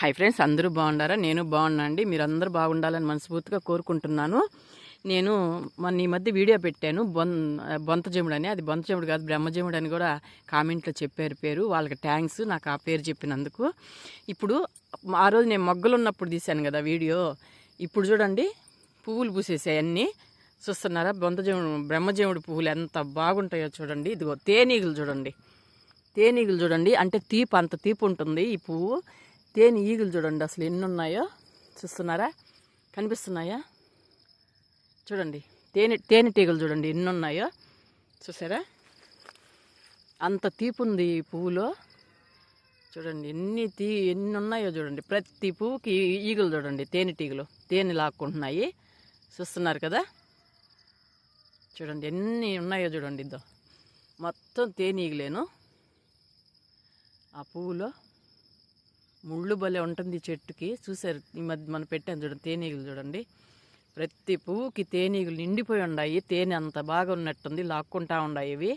Hi friends, అందరూ బాగుండారా? నేను బాగున్నా అండి. మీరందరూ బాగుండాలని మనస్ఫూర్తిగా కోరుకుంటున్నాను. నేను ఈ మధ్య వీడియో పెట్టాను, బొంతజముడు అని. అది బొంతజముడు కాదు, బ్రహ్మజముడు అని కూడా కామెంట్లో చెప్పారు పేరు. వాళ్ళకి థ్యాంక్స్ నాకు ఆ పేరు చెప్పినందుకు. ఇప్పుడు ఆ రోజు నేను మొగ్గలు ఉన్నప్పుడు తీశాను కదా వీడియో. ఇప్పుడు చూడండి పువ్వులు పూసేసాయి అన్నీ. చూస్తున్నారా? బ్రహ్మజముడు పువ్వులు ఎంత బాగుంటాయో చూడండి. ఇదిగో తేనీగలు చూడండి, తేనీగలు చూడండి. అంటే తీపి, అంత తీపి ఉంటుంది ఈ పువ్వు. తేనె ఈగలు చూడండి అసలు ఎన్ని ఉన్నాయో. చూస్తున్నారా? కనిపిస్తున్నాయా? చూడండి తేనెటీగలు చూడండి ఎన్ని ఉన్నాయో. చూసారా? అంత తీపి ఉంది ఈ పువ్వులో. చూడండి ఎన్ని ఉన్నాయో చూడండి. ప్రతి పువ్వుకి ఈగలు చూడండి, తేనెటీగలు తేనె లాక్కుంటున్నాయి. చూస్తున్నారు కదా? చూడండి ఎన్ని ఉన్నాయో చూడండి. ఇద్దో మొత్తం తేనీగలేను. ఆ పువ్వులో ముళ్ళు భలే ఉంటుంది చెట్టుకి. చూసారు? ఈ మధ్య మనం పెట్టాను చూడండి తేనీగలు చూడండి. ప్రతి పువ్వుకి తేనీగలు నిండిపోయి ఉన్నాయి. తేనె అంత బాగా ఉన్నట్టుంది, లాక్కుంటా ఉన్నాయి ఇవి.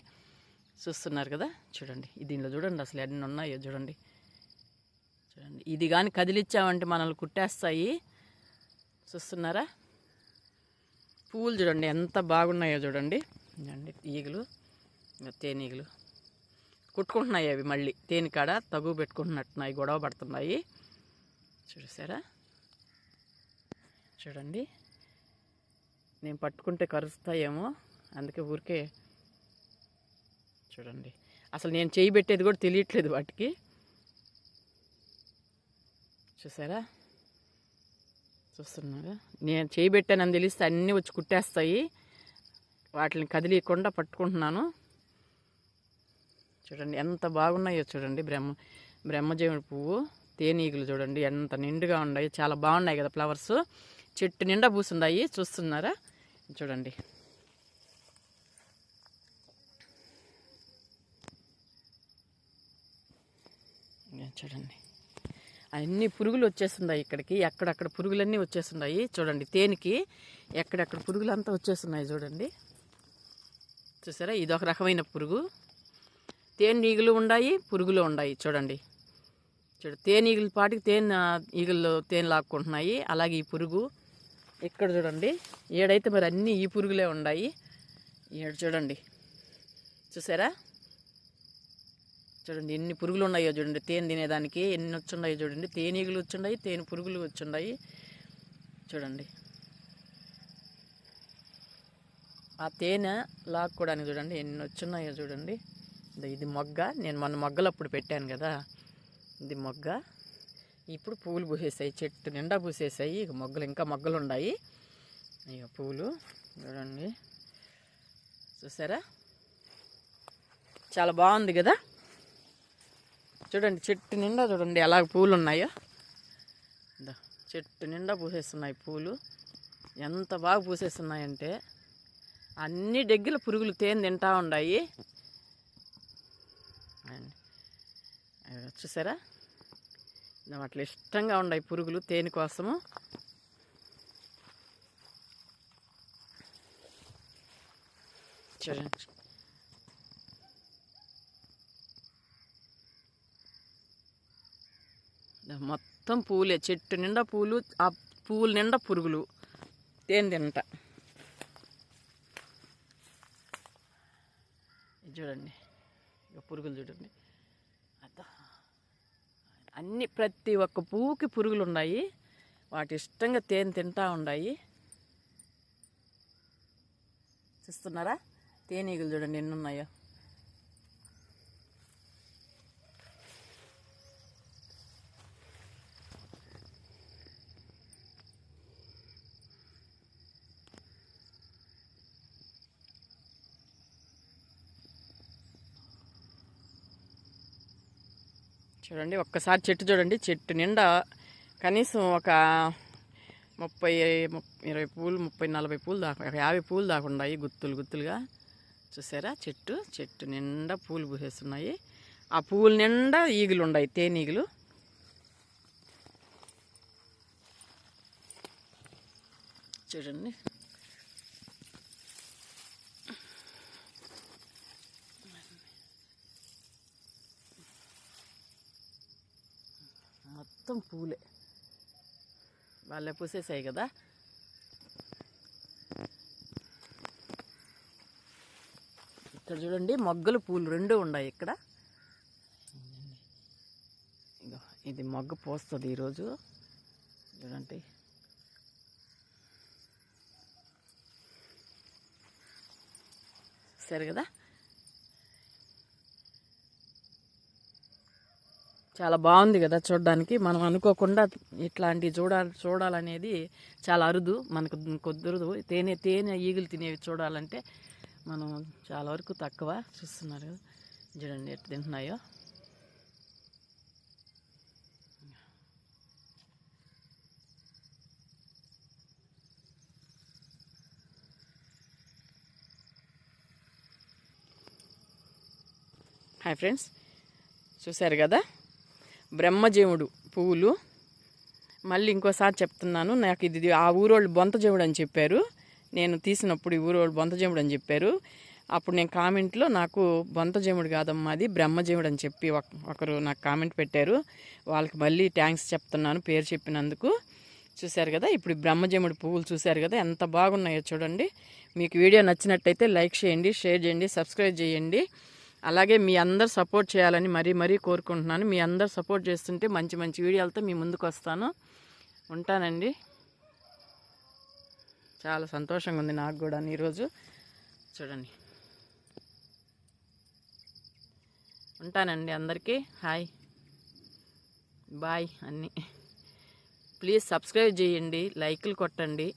చూస్తున్నారు కదా? చూడండి దీనిలో చూడండి అసలు ఎన్ని ఉన్నాయో చూడండి. చూడండి, ఇది కానీ కదిలిచ్చామంటే మనల్ని కుట్టేస్తాయి. చూస్తున్నారా? పువ్వులు చూడండి ఎంత బాగున్నాయో చూడండి. ఈగలు, తేనీగలు కుట్టుకుంటున్నాయి. అవి మళ్ళీ తేనె కాడ తగు పెట్టుకుంటున్నట్టున్నాయి, గొడవ పడుతున్నాయి. చూసారా? చూడండి, నేను పట్టుకుంటే కరుస్తాయేమో, అందుకే ఊరికే. చూడండి అసలు నేను చేయి పెట్టేది కూడా తెలియట్లేదు వాటికి. చూసారా? చూస్తున్నారా? నేను చేయి పెట్టానని తెలిస్తే అన్నీ వచ్చి కుట్టేస్తాయి. వాటిని కదిలియకుండా పట్టుకుంటున్నాను. చూడండి ఎంత బాగున్నాయో చూడండి. బ్రహ్మజముడు పువ్వు, తేనీగలు చూడండి ఎంత నిండుగా ఉన్నాయి. చాలా బాగున్నాయి కదా ఫ్లవర్స్. చెట్టు నిండా పూసున్నాయి. చూస్తున్నారా? చూడండి చూడండి అన్ని పురుగులు వచ్చేస్తున్నాయి ఇక్కడికి. ఎక్కడక్కడ పురుగులన్నీ వచ్చేస్తున్నాయి. చూడండి తేనెకి ఎక్కడెక్కడ పురుగులంతా వచ్చేస్తున్నాయి చూడండి. చూసారా? ఇది ఒక రకమైన పురుగు. తేనీగలు ఉన్నాయి, పురుగులు ఉన్నాయి. చూడండి తేనీగల పాటికి ఈగలు తేనె లాక్కుంటున్నాయి. అలాగే ఈ పురుగు ఇక్కడ చూడండి. ఏడైతే మరి అన్నీ ఈ పురుగులే ఉన్నాయి. ఏడు చూడండి. చూసారా? చూడండి ఎన్ని పురుగులు ఉన్నాయో చూడండి. తేనె తినేదానికి ఎన్ని వచ్చున్నాయో చూడండి. తేనీగలు వచ్చున్నాయి, తేనె పురుగులు వచ్చున్నాయి. చూడండి ఆ తేనె లాక్కోవడానికి చూడండి ఎన్ని వచ్చున్నాయో చూడండి. ఇది మొగ్గ. నేను మొన్న మొగ్గలు అప్పుడు పెట్టాను కదా, ఇది మొగ్గ. ఇప్పుడు పువ్వులు పూసేసాయి, చెట్టు నిండా పూసేసాయి. ఇక మొగ్గలు, ఇంకా మొగ్గలు ఉన్నాయి. ఇక పువ్వులు చూడండి. చూసారా? చాలా బాగుంది కదా? చూడండి చెట్టు నిండా చూడండి ఎలాగ పువ్వులు ఉన్నాయో. చెట్టు నిండా పూసేస్తున్నాయి పువ్వులు. ఎంత బాగా పూసేస్తున్నాయంటే అన్ని దగ్గర పురుగులు తేనె తింటా ఉన్నాయి. చూసారా? వాటిలో ఇష్టంగా ఉన్నాయి పురుగులు తేనె కోసము. చూడండి మొత్తం పూలే, చెట్టు నిండా పూలు, ఆ పువ్వుల నిండా పురుగులు తేనె తింట. చూడండి ఇక పురుగులు చూడండి. అన్ని ప్రతి ఒక్క పువ్వుకి పురుగులు ఉన్నాయి. వాటి ఇష్టంగా తేనె తింటా ఉన్నాయి. చూస్తున్నారా? తేనీగలు చూడండి ఎన్ని ఉన్నాయో. చూడండి ఒక్కసారి చెట్టు చూడండి. చెట్టు నిండా కనీసం ఒక 20 పూలు, 30-40 పూలు దాకా, 50 పూలు దాకా ఉన్నాయి గుత్తులు గుత్తులుగా. చూసారా? చెట్టు నిండా పూలు పూసేస్తున్నాయి. ఆ పువ్వుల నిండా ఈగలు ఉన్నాయి, తేనీగలు. చూడండి మొత్తం పూలే వాళ్ళే పూసేసాయి కదా. ఇక్కడ చూడండి మొగ్గలు పూలు రెండు ఉన్నాయి ఇక్కడ. ఇది మొగ్గ పోస్తుంది ఈరోజు చూడండి. సరే కదా, చాలా బాగుంది కదా చూడడానికి. మనం అనుకోకుండా ఇట్లాంటివి చూడాలనేది చాలా అరుదు, మనకు కుదరదు. తేనె ఈగలు తినేవి చూడాలంటే మనం చాలా వరకు తక్కువ. చూస్తున్నారు కదా, చూడండి ఎట్లా తింటున్నాయో. హాయ్ ఫ్రెండ్స్, చూశారు కదా బ్రహ్మజేముడు పువ్వులు. మళ్ళీ ఇంకోసారి చెప్తున్నాను, నాకు ఇది ఆ ఊరోళ్ళు బొంతజేముడు అని చెప్పారు. నేను తీసినప్పుడు ఈ ఊరోళ్ళు బొంతజేముడు అని చెప్పారు. అప్పుడు నేను కామెంట్లో నాకు బొంతజేముడు కాదమ్మా అది బ్రహ్మజేముడు అని చెప్పి ఒకరు నాకు కామెంట్ పెట్టారు. వాళ్ళకి మళ్ళీ థ్యాంక్స్ చెప్తున్నాను పేరు చెప్పినందుకు. చూశారు కదా, ఇప్పుడు బ్రహ్మజేముడు పువ్వులు చూశారు కదా ఎంత బాగున్నాయో చూడండి. మీకు వీడియో నచ్చినట్టయితే లైక్ చేయండి, షేర్ చేయండి, సబ్స్క్రైబ్ చేయండి. అలాగే మీ అందరు సపోర్ట్ చేయాలని మరీ కోరుకుంటున్నాను. మీ అందరు సపోర్ట్ చేస్తుంటే మంచి మంచి వీడియోలతో మీ ముందుకు వస్తాను. ఉంటానండి. చాలా సంతోషంగా ఉంది నాకు కూడా ఈరోజు. చూడండి, ఉంటానండి. అందరికీ హాయ్ బాయ్ అన్నీ. ప్లీజ్ సబ్స్క్రైబ్ చేయండి, లైకులు కొట్టండి.